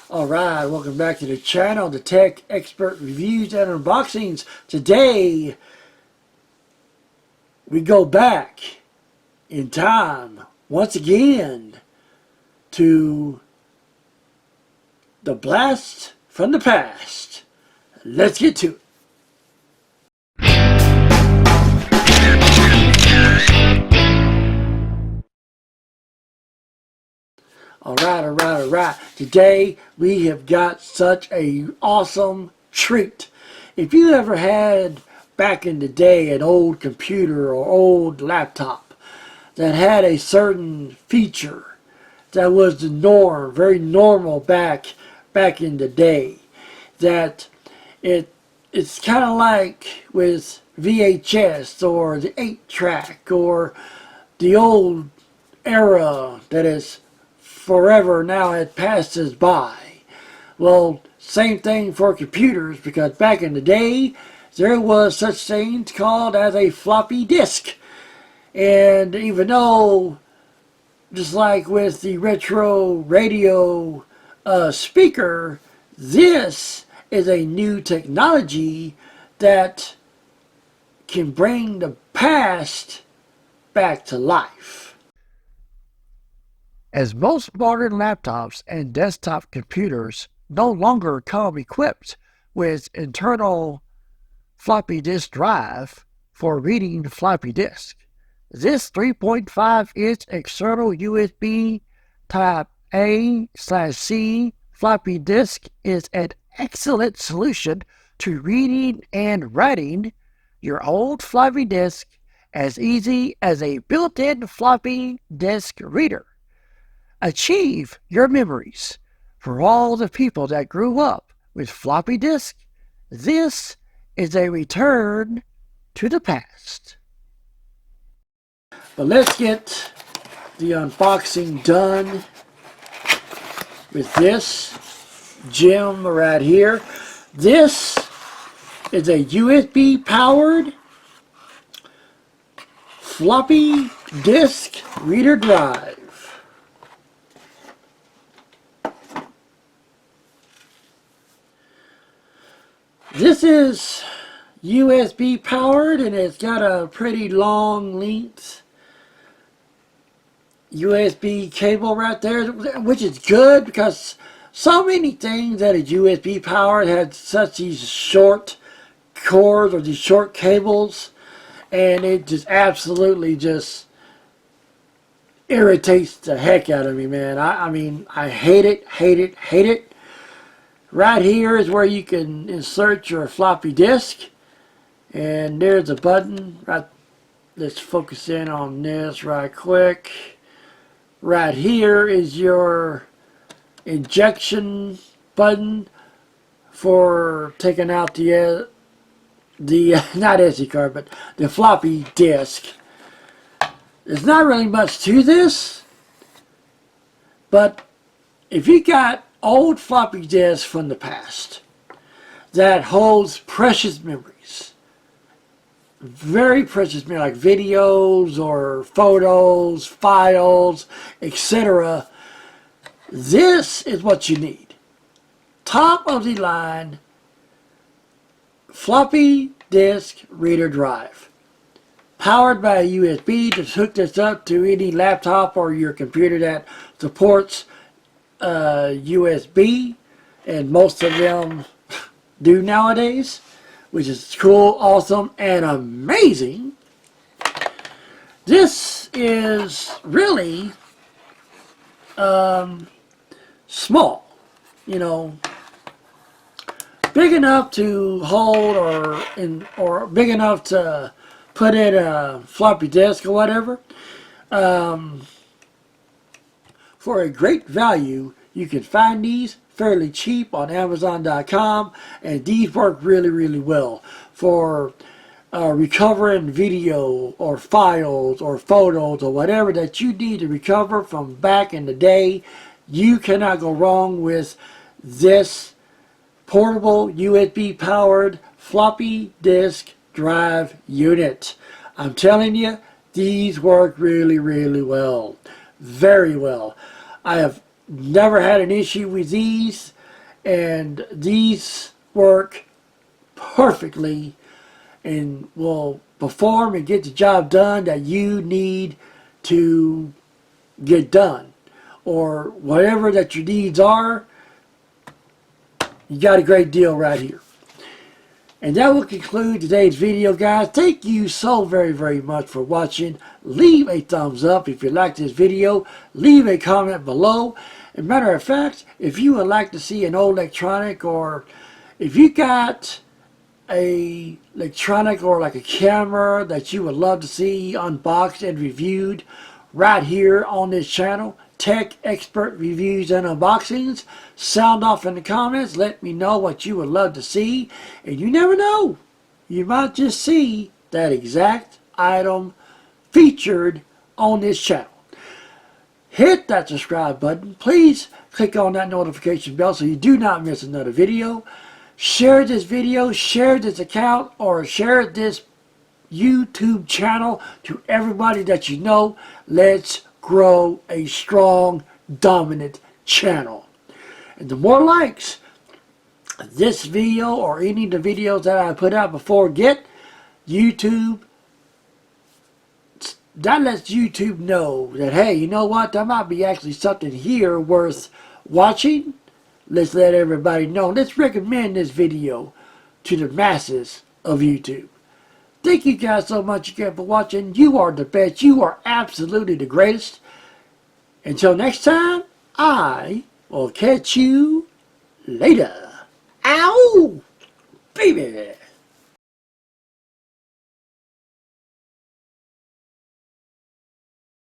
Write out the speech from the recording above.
Alright, welcome back to the channel, the Tech Expert Reviews and Unboxings. Today, we go back in time, once again, to the blast from the past. Let's get to it. Alright. Today we have got such a awesome treat. If you ever had back in the day an old computer or old laptop that had a certain feature that was the norm, very normal back in the day, that it's kind of like with VHS or the 8-track or the old era that is forever now it passes by. Well, same thing for computers, because back in the day there was such things called as a floppy disk. And even though, just like with the retro radio speaker, this is a new technology that can bring the past back to life. As most modern laptops and desktop computers no longer come equipped with internal floppy disk drive for reading floppy disk, this 3.5-inch external USB Type A/C floppy disk is an excellent solution to reading and writing your old floppy disk as easy as a built-in floppy disk reader. Achieve your memories. For all the people that grew up with floppy disk, this is a return to the past. But let's get the unboxing done with this gem right here. This is a USB powered floppy disk reader drive. This is USB powered, and it's got a pretty long length USB cable right there, which is good because so many things that is USB powered had such these short cords or these short cables, and it just absolutely just irritates the heck out of me, man. I mean, I hate it. Right here is where you can insert your floppy disk, and there's a button. Right, let's focus in on this right quick. Right here is your ejection button for taking out the not SD card, but the floppy disk. There's not really much to this, but if you got old floppy disk from the past that holds precious memories, very precious memories, like videos or photos, files, etc., this is what you need. Top of the line floppy disk reader drive, powered by a USB. Just hook this up to any laptop or your computer that supports USB, and most of them do nowadays, which is cool, awesome, and amazing. This is really small, you know, big enough to hold or big enough to put in a floppy disk or whatever. For a great value, you can find these fairly cheap on Amazon.com, and these work really well for recovering video or files or photos or whatever that you need to recover from back in the day. You cannot go wrong with this portable USB powered floppy disk drive unit. I'm telling you, these work really well. Very well. I have never had an issue with these. and these work perfectly and will perform and get the job done that you need to get done, or whatever that your needs are. You got a great deal right here. And that will conclude today's video, guys. Thank you so very, very much for watching. Leave a thumbs up if you liked this video. Leave a comment below. As a matter of fact, if you would like to see an old electronic, or if you got a electronic or like a camera that you would love to see unboxed and reviewed right here on this channel, Tech Expert Reviews and Unboxings, sound off in the comments. Let me know what you would love to see, and you never know, you might just see that exact item featured on this channel. Hit that subscribe button. Please click on that notification bell so you do not miss another video. Share this video, share this account, or share this YouTube channel to everybody that you know. Let's grow a strong, dominant channel. And the more likes this video or any of the videos that I put out before get, YouTube, that lets YouTube know that, hey, you know what, there might be actually something here worth watching. Let's let everybody know. Let's recommend this video to the masses of YouTube. Thank you guys so much again for watching. You are the best. You are absolutely the greatest. Until next time, I will catch you later. Ow! Baby!